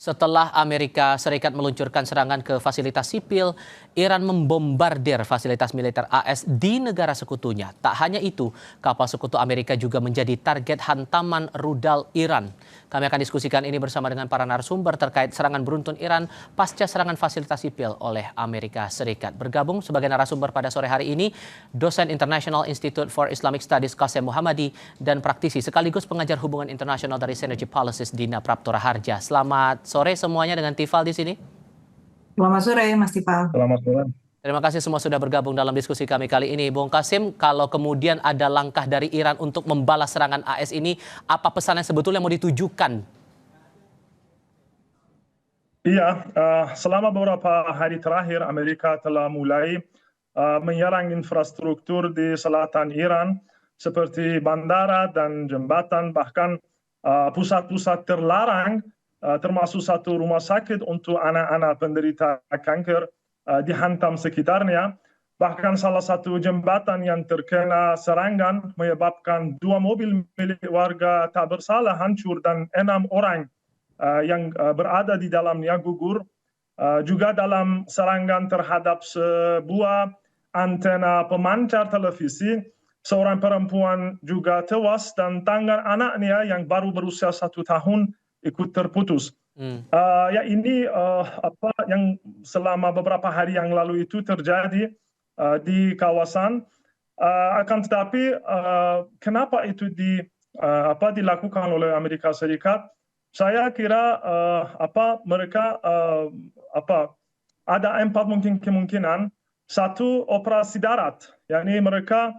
Setelah Amerika Serikat meluncurkan serangan ke fasilitas sipil, Iran membombardir fasilitas militer AS di negara sekutunya. Tak hanya itu, kapal sekutu Amerika juga menjadi target hantaman rudal Iran. Kami akan diskusikan ini bersama dengan para narasumber terkait serangan beruntun Iran pasca serangan fasilitas sipil oleh Amerika Serikat. Bergabung sebagai narasumber pada sore hari ini, dosen International Institute for Islamic Studies Qasem Muhammadi dan praktisi sekaligus pengajar hubungan internasional dari Synergy Policies Dina Praptora Harja. Selamat sore semuanya dengan Tifal di sini. Selamat sore, Mas Tifal. Selamat sore. Terima kasih semua sudah bergabung dalam diskusi kami kali ini. Bung Qasem, kalau kemudian ada langkah dari Iran untuk membalas serangan AS ini, apa pesan yang sebetulnya mau ditujukan? Iya, selama beberapa hari terakhir Amerika telah mulai menyerang infrastruktur di selatan Iran seperti bandara dan jembatan, bahkan pusat-pusat terlarang termasuk satu rumah sakit untuk anak-anak penderita kanker dihantam sekitarnya. Bahkan salah satu jembatan yang terkena serangan menyebabkan 2 mobil milik warga tak bersalah hancur dan 6 orang yang berada di dalamnya gugur. Juga dalam serangan terhadap sebuah antena pemancar televisi, seorang perempuan juga tewas dan tangan anaknya yang baru berusia 1 tahun ikut terputus. Ya ini apa yang selama beberapa hari yang lalu itu terjadi di kawasan. Akan tetapi kenapa itu dilakukan oleh Amerika Serikat? Saya kira mereka ada 4 mungkin kemungkinan. Satu, operasi darat, yakni mereka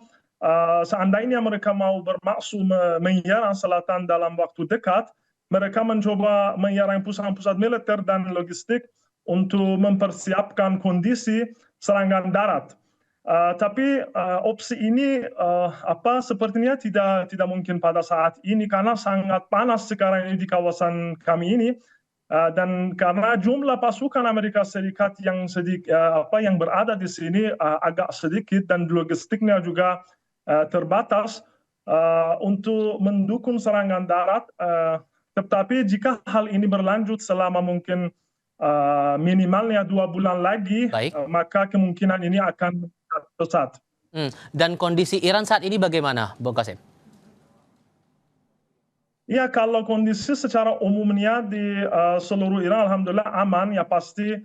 seandainya mereka mau bermaksud menyerang selatan dalam waktu dekat, mereka mencoba menyerang pusat-pusat militer dan logistik untuk mempersiapkan kondisi serangan darat. Tapi opsi ini sepertinya tidak mungkin pada saat ini karena sangat panas sekarang ini di kawasan kami ini, dan karena jumlah pasukan Amerika Serikat yang berada di sini agak sedikit dan logistiknya juga terbatas untuk mendukung serangan darat. Tetapi jika hal ini berlanjut selama mungkin minimalnya 2 bulan lagi, maka kemungkinan ini akan pesat. Dan kondisi Iran saat ini bagaimana, Bung Qasem? Ya, kalau kondisi secara umumnya di seluruh Iran alhamdulillah aman. Ya pasti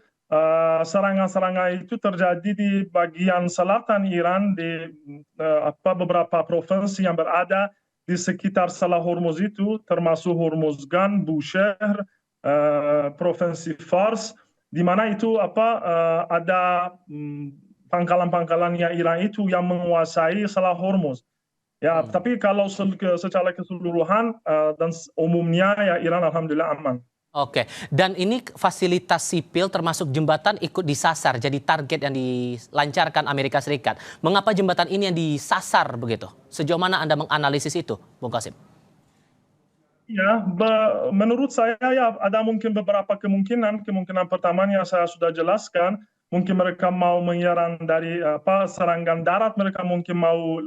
serangan-serangan itu terjadi di bagian selatan Iran, di beberapa provinsi yang berada di sekitar Selat Hormuz itu, termasuk Hormozgan, Bushehr, provinsi Fars, di mana itu ada pangkalan-pangkalannya Iran itu yang menguasai Selat Hormuz. Ya, tapi kalau secara keseluruhan dan umumnya ya Iran alhamdulillah aman. Oke, dan ini fasilitas sipil termasuk jembatan ikut disasar jadi target yang dilancarkan Amerika Serikat. Mengapa jembatan ini yang disasar begitu? Sejauh mana Anda menganalisis itu, Bung Qasem? Ya, menurut saya ya ada mungkin beberapa kemungkinan. Kemungkinan pertamanya saya sudah jelaskan. Mungkin mereka mau menyerang dari serangan darat, mereka mungkin mau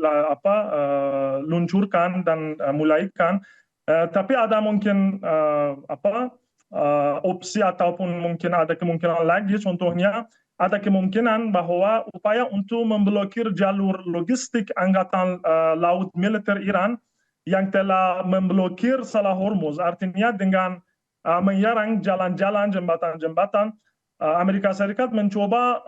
luncurkan dan mulaikan. Tapi ada mungkin opsi ataupun mungkin ada kemungkinan lagi, contohnya ada kemungkinan bahwa upaya untuk memblokir jalur logistik angkatan laut militer Iran yang telah memblokir Selat Hormuz, artinya dengan menyerang jalan-jalan, jembatan-jembatan, Amerika Serikat mencoba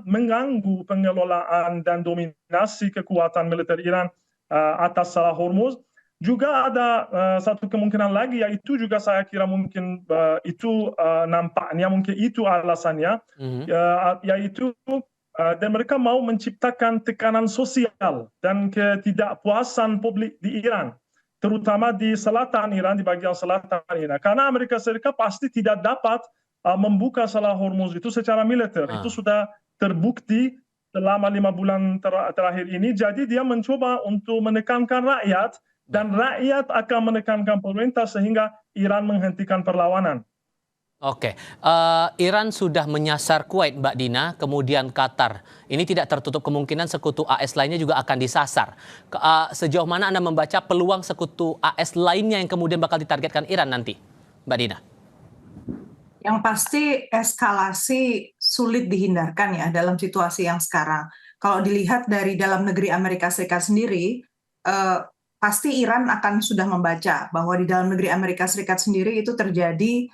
mengganggu pengelolaan dan dominasi kekuatan militer Iran atas Selat Hormuz. Juga ada satu kemungkinan lagi, yaitu juga saya kira mungkin itu nampaknya mungkin itu alasannya, yaitu dan mereka mau menciptakan tekanan sosial dan ketidakpuasan publik di Iran, terutama di selatan Iran, di bagian selatan Iran. Karena Amerika Serikat pasti tidak dapat membuka Selat Hormuz itu secara militer. Itu sudah terbukti selama 5 bulan terakhir ini. Jadi dia mencoba untuk menekankan rakyat, dan rakyat akan menekankan pemerintah sehingga Iran menghentikan perlawanan. Oke, Iran sudah menyasar Kuwait, Mbak Dina, kemudian Qatar. Ini tidak tertutup kemungkinan sekutu AS lainnya juga akan disasar. Sejauh mana Anda membaca peluang sekutu AS lainnya yang kemudian bakal ditargetkan Iran nanti, Mbak Dina? Yang pasti eskalasi sulit dihindarkan ya dalam situasi yang sekarang. Kalau dilihat dari dalam negeri Amerika Serikat sendiri, pasti Iran akan sudah membaca bahwa di dalam negeri Amerika Serikat sendiri itu terjadi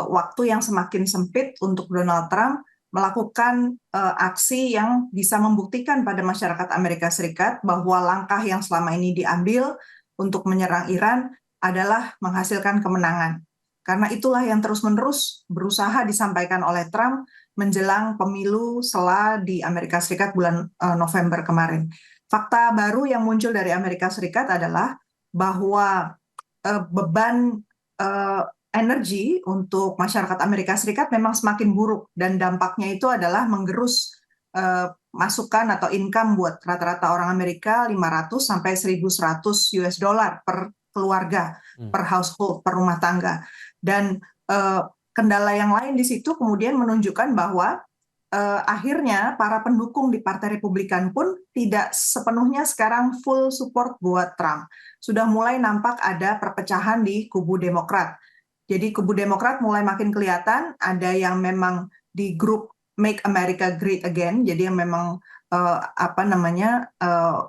waktu yang semakin sempit untuk Donald Trump melakukan aksi yang bisa membuktikan pada masyarakat Amerika Serikat bahwa langkah yang selama ini diambil untuk menyerang Iran adalah menghasilkan kemenangan. Karena itulah yang terus-menerus berusaha disampaikan oleh Trump menjelang pemilu sela di Amerika Serikat bulan November kemarin. Fakta baru yang muncul dari Amerika Serikat adalah bahwa beban energi untuk masyarakat Amerika Serikat memang semakin buruk dan dampaknya itu adalah menggerus masukan atau income buat rata-rata orang Amerika 500 sampai 1.100 US dollar per keluarga, per household, per rumah tangga. Dan kendala yang lain di situ kemudian menunjukkan bahwa akhirnya para pendukung di Partai Republikan pun tidak sepenuhnya sekarang full support buat Trump. Sudah mulai nampak ada perpecahan di kubu Demokrat. Jadi kubu Demokrat mulai makin kelihatan, ada yang memang di grup Make America Great Again, jadi yang memang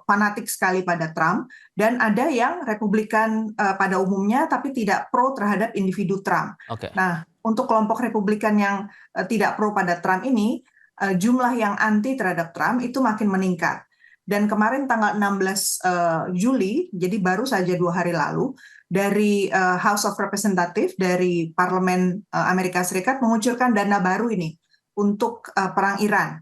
fanatik sekali pada Trump, dan ada yang Republikan pada umumnya tapi tidak pro terhadap individu Trump. Okay. Nah, untuk kelompok Republikan yang tidak pro pada Trump ini, jumlah yang anti terhadap Trump itu makin meningkat. Dan kemarin tanggal 16 Juli, jadi baru saja 2 hari lalu, dari House of Representatives, dari Parlemen Amerika Serikat mengucurkan dana baru ini untuk perang Iran.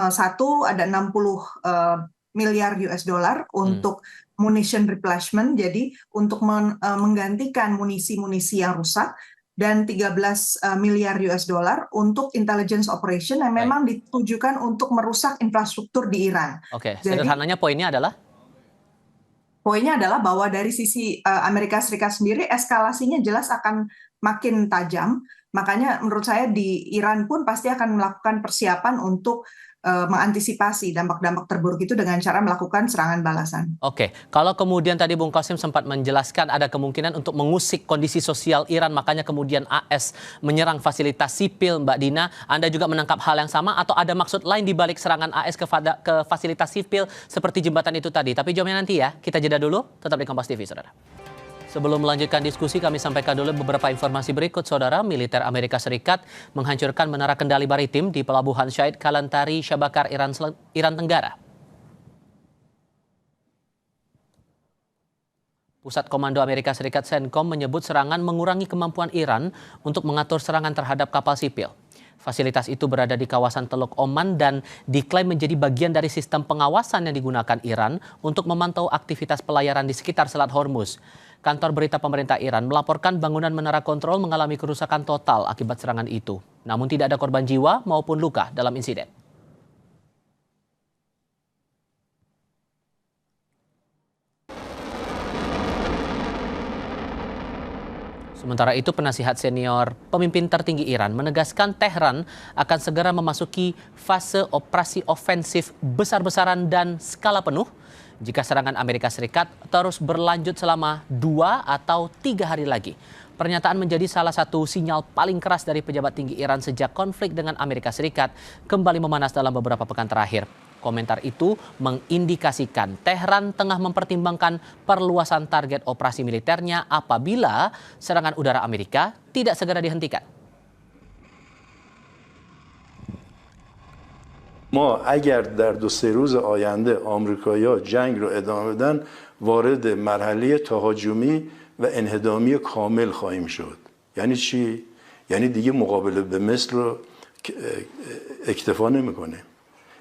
Satu ada 60 miliar US dollar untuk munition replenishment, jadi untuk menggantikan munisi-munisi yang rusak, dan 13 miliar US dollar untuk intelligence operation yang memang ditujukan untuk merusak infrastruktur di Iran. Oke, sederhananya poinnya adalah? Poinnya adalah bahwa dari sisi Amerika Serikat sendiri eskalasinya jelas akan makin tajam. Makanya menurut saya di Iran pun pasti akan melakukan persiapan untuk mengantisipasi dampak-dampak terburuk itu dengan cara melakukan serangan balasan. Oke, kalau kemudian tadi Bung Qasim sempat menjelaskan ada kemungkinan untuk mengusik kondisi sosial Iran, makanya kemudian AS menyerang fasilitas sipil, Mbak Dina, Anda juga menangkap hal yang sama atau ada maksud lain di balik serangan AS ke fasilitas sipil seperti jembatan itu tadi? Tapi jawabnya nanti ya, kita jeda dulu, tetap di Kompas TV, Saudara. Sebelum melanjutkan diskusi, kami sampaikan dulu beberapa informasi berikut, Saudara. Militer Amerika Serikat menghancurkan menara kendali maritim di Pelabuhan Syahid Kalantari, Syabakar, Iran Tenggara. Pusat Komando Amerika Serikat CENTCOM menyebut serangan mengurangi kemampuan Iran untuk mengatur serangan terhadap kapal sipil. Fasilitas itu berada di kawasan Teluk Oman dan diklaim menjadi bagian dari sistem pengawasan yang digunakan Iran untuk memantau aktivitas pelayaran di sekitar Selat Hormuz. Kantor berita pemerintah Iran melaporkan bangunan menara kontrol mengalami kerusakan total akibat serangan itu. Namun tidak ada korban jiwa maupun luka dalam insiden. Sementara itu, penasihat senior pemimpin tertinggi Iran menegaskan Tehran akan segera memasuki fase operasi ofensif besar-besaran dan skala penuh jika serangan Amerika Serikat terus berlanjut selama 2 atau 3 hari lagi. Pernyataan menjadi salah satu sinyal paling keras dari pejabat tinggi Iran sejak konflik dengan Amerika Serikat kembali memanas dalam beberapa pekan terakhir. Komentar itu mengindikasikan Tehran tengah mempertimbangkan perluasan target operasi militernya apabila serangan udara Amerika tidak segera dihentikan. ما اگر در 2-3 روز آینده آمریکایی‌ها جنگ رو ادامه بدن وارد مرحله تهاجمی و انهدامی کامل خواهیم شد. یعنی چی؟ یعنی دیگه مقابله به مثل رو اکتفا نمی‌کنه.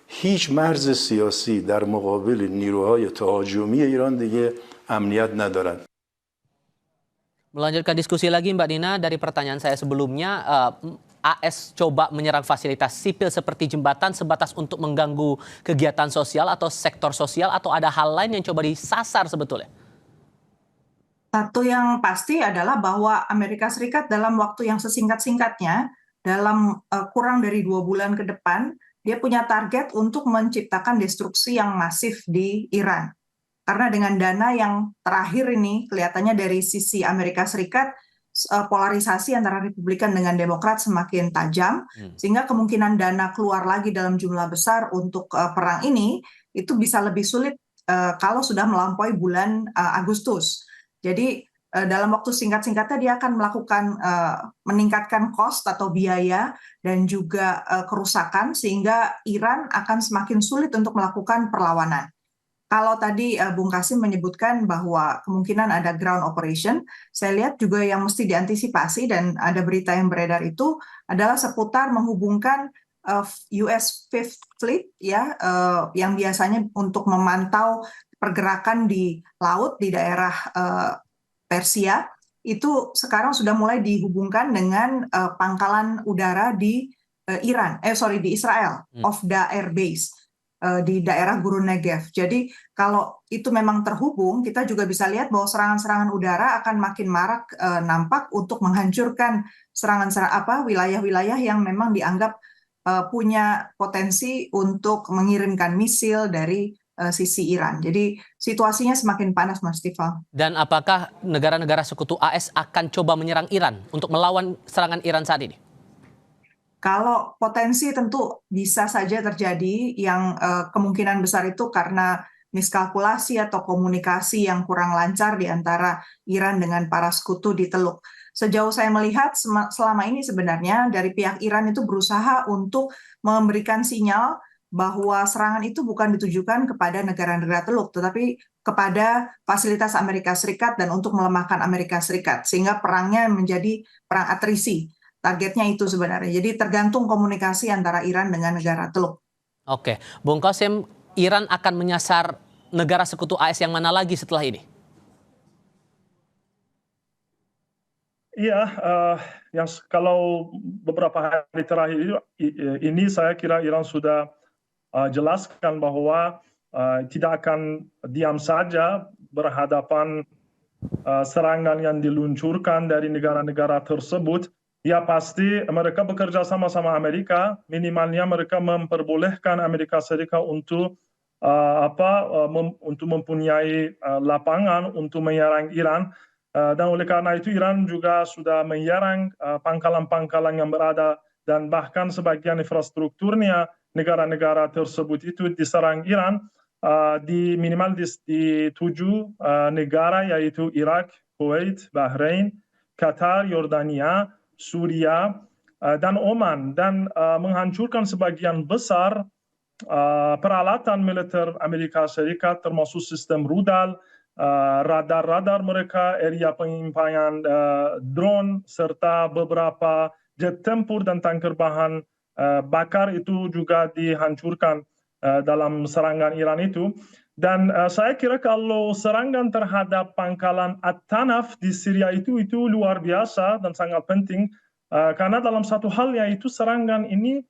هیچ مرز سیاسی در مقابل نیروهای تهاجمی ایران دیگه امنیت ندارد. Melanjutkan diskusi lagi Mbak Dina, dari pertanyaan saya sebelumnya, AS coba menyerang fasilitas sipil seperti jembatan sebatas untuk mengganggu kegiatan sosial atau sektor sosial, atau ada hal lain yang coba disasar sebetulnya? Satu yang pasti adalah bahwa Amerika Serikat dalam waktu yang sesingkat-singkatnya, dalam kurang dari 2 bulan ke depan, dia punya target untuk menciptakan destruksi yang masif di Iran. Karena dengan dana yang terakhir ini, kelihatannya dari sisi Amerika Serikat polarisasi antara Republikan dengan Demokrat semakin tajam, sehingga kemungkinan dana keluar lagi dalam jumlah besar untuk perang ini itu bisa lebih sulit kalau sudah melampaui bulan Agustus. Jadi dalam waktu singkat-singkatnya dia akan melakukan meningkatkan cost atau biaya dan juga kerusakan, sehingga Iran akan semakin sulit untuk melakukan perlawanan. Kalau tadi Bung Kasim menyebutkan bahwa kemungkinan ada ground operation, saya lihat juga yang mesti diantisipasi dan ada berita yang beredar itu adalah seputar menghubungkan US Fifth Fleet ya, yang biasanya untuk memantau pergerakan di laut di daerah Persia, itu sekarang sudah mulai dihubungkan dengan pangkalan udara di di Israel, Ofda Air Base di daerah Gurun Negev. Jadi kalau itu memang terhubung, kita juga bisa lihat bahwa serangan-serangan udara akan makin marak nampak untuk menghancurkan wilayah-wilayah yang memang dianggap punya potensi untuk mengirimkan misil dari sisi Iran. Jadi situasinya semakin panas, Mas Tifal. Dan apakah negara-negara sekutu AS akan coba menyerang Iran untuk melawan serangan Iran saat ini? Kalau potensi tentu bisa saja terjadi, yang kemungkinan besar itu karena miskalkulasi atau komunikasi yang kurang lancar di antara Iran dengan para sekutu di Teluk. Sejauh saya melihat selama ini sebenarnya dari pihak Iran itu berusaha untuk memberikan sinyal bahwa serangan itu bukan ditujukan kepada negara-negara Teluk, tetapi kepada fasilitas Amerika Serikat dan untuk melemahkan Amerika Serikat, sehingga perangnya menjadi perang atrisi. Targetnya itu sebenarnya. Jadi tergantung komunikasi antara Iran dengan negara Teluk. Oke, Bung Qasim, Iran akan menyasar negara sekutu AS yang mana lagi setelah ini? Iya, kalau beberapa hari terakhir ini saya kira Iran sudah jelaskan bahwa tidak akan diam saja berhadapan serangan yang diluncurkan dari negara-negara tersebut. Ya pasti mereka bekerja sama-sama Amerika, minimalnya mereka memperbolehkan Amerika Serikat untuk untuk mempunyai lapangan untuk menyerang Iran. Dan oleh karena itu Iran juga sudah menyerang pangkalan-pangkalan yang berada, dan bahkan sebagian infrastrukturnya negara-negara tersebut itu diserang Iran minimal di 7 negara, yaitu Irak, Kuwait, Bahrain, Qatar, Yordania, Suria, dan Oman, dan menghancurkan sebagian besar peralatan militer Amerika Serikat, termasuk sistem rudal, radar-radar mereka, area penyimpanan drone, serta beberapa jet tempur dan tanker bahan bakar itu juga dihancurkan dalam serangan Iran itu. Dan saya kira kalau serangan terhadap pangkalan At-Tanaf di Syria itu luar biasa dan sangat penting, karena dalam satu hal yaitu serangan ini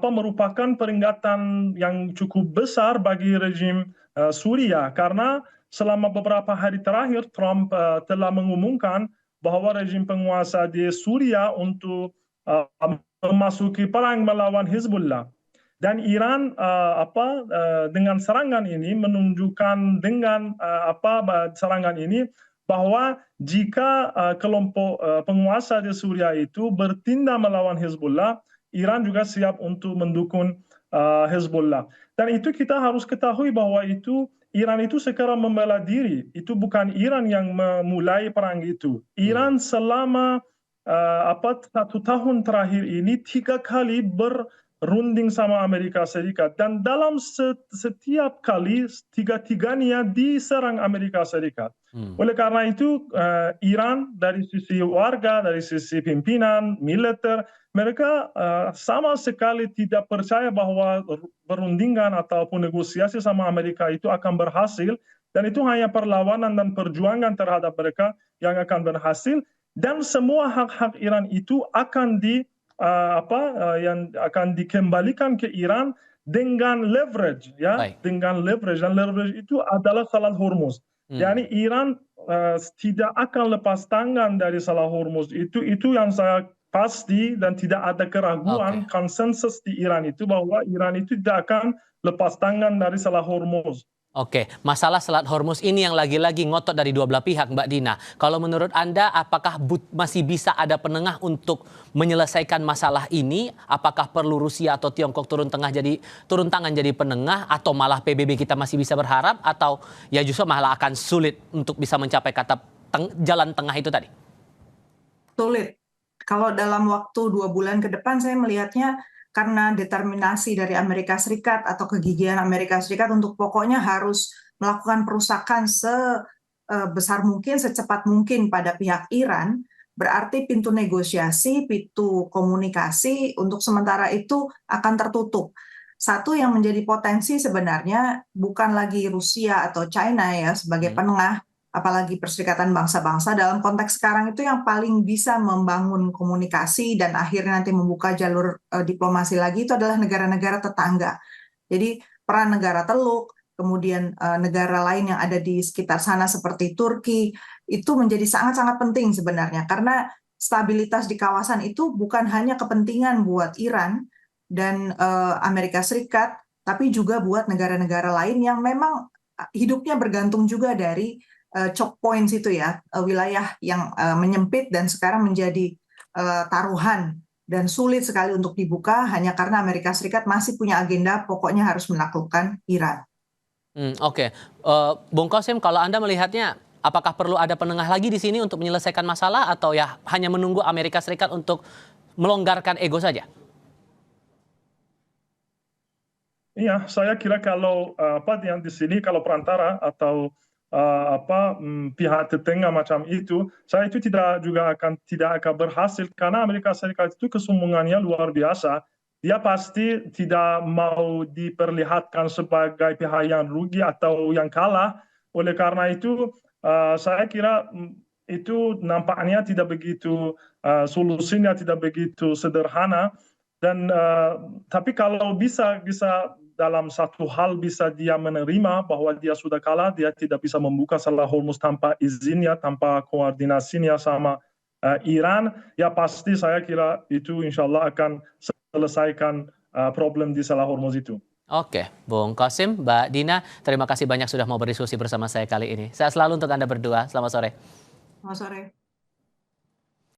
merupakan peringatan yang cukup besar bagi rejim Suria, karena selama beberapa hari terakhir Trump telah mengumumkan bahwa rejim penguasa di Suria untuk memasuki perang melawan Hizbullah. Dan Iran dengan serangan ini menunjukkan serangan ini bahwa jika kelompok penguasa di Suria itu bertindak melawan Hizbullah, Iran juga siap untuk mendukung Hizbullah. Dan itu kita harus ketahui bahwa Iran itu sekarang membela diri. Itu bukan Iran yang memulai perang itu. Iran selama 1 tahun terakhir ini 3 kali berunding sama Amerika Serikat, dan dalam setiap kali tiga-tiganya diserang Amerika Serikat. Oleh karena itu Iran dari sisi warga, dari sisi pimpinan militer, mereka sama sekali tidak percaya bahwa perundingan ataupun negosiasi sama Amerika itu akan berhasil, dan itu hanya perlawanan dan perjuangan terhadap mereka yang akan berhasil, dan semua hak-hak Iran itu akan akan dikembalikan ke Iran dengan leverage, ya. Baik. Dengan leverage, dan leverage itu adalah Salat Hormuz. Jadi Iran tidak akan lepas tangan dari Salat Hormuz. Itu yang saya pasti, dan tidak ada keraguan. Konsensus di Iran itu bahwa Iran itu tidak akan lepas tangan dari Salat Hormuz. Oke, masalah Selat Hormuz ini yang lagi-lagi ngotot dari dua belah pihak, Mbak Dina. Kalau menurut Anda, apakah masih bisa ada penengah untuk menyelesaikan masalah ini? Apakah perlu Rusia atau Tiongkok turun tangan jadi penengah, atau malah PBB kita masih bisa berharap, atau ya justru malah akan sulit untuk bisa mencapai kata jalan tengah itu tadi? Sulit. Kalau dalam waktu 2 bulan ke depan, saya melihatnya karena determinasi dari Amerika Serikat atau kegigihan Amerika Serikat untuk pokoknya harus melakukan perusakan sebesar mungkin, secepat mungkin pada pihak Iran, berarti pintu negosiasi, pintu komunikasi untuk sementara itu akan tertutup. Satu yang menjadi potensi sebenarnya bukan lagi Rusia atau China ya sebagai penengah, apalagi Perserikatan Bangsa-Bangsa dalam konteks sekarang itu yang paling bisa membangun komunikasi dan akhirnya nanti membuka jalur diplomasi lagi itu adalah negara-negara tetangga. Jadi peran negara Teluk, kemudian negara lain yang ada di sekitar sana seperti Turki, itu menjadi sangat-sangat penting sebenarnya karena stabilitas di kawasan itu bukan hanya kepentingan buat Iran dan Amerika Serikat, tapi juga buat negara-negara lain yang memang hidupnya bergantung juga dari choke points itu ya, wilayah yang menyempit dan sekarang menjadi taruhan dan sulit sekali untuk dibuka hanya karena Amerika Serikat masih punya agenda pokoknya harus menaklukkan Iran. Oke. Bung Qasim, kalau Anda melihatnya apakah perlu ada penengah lagi di sini untuk menyelesaikan masalah atau ya hanya menunggu Amerika Serikat untuk melonggarkan ego saja? Iya, saya kira kalau yang di sini kalau perantara atau pihak tetangga macam itu, saya itu tidak akan berhasil karena Amerika Serikat itu kesombongannya luar biasa. Dia pasti tidak mau diperlihatkan sebagai pihak yang rugi atau yang kalah. Oleh karena itu, saya kira itu nampaknya tidak begitu solusinya tidak begitu sederhana. Dan tapi kalau bisa dalam satu hal bisa dia menerima bahwa dia sudah kalah, dia tidak bisa membuka Selat Hormuz tanpa izinnya, tanpa koordinasinya sama Iran, ya pasti saya kira itu insya Allah akan selesaikan problem di Selat Hormuz itu. Oke, Bung Qasim, Mbak Dina, terima kasih banyak sudah mau berdiskusi bersama saya kali ini. Sehat selalu untuk Anda berdua. Selamat sore. Selamat sore.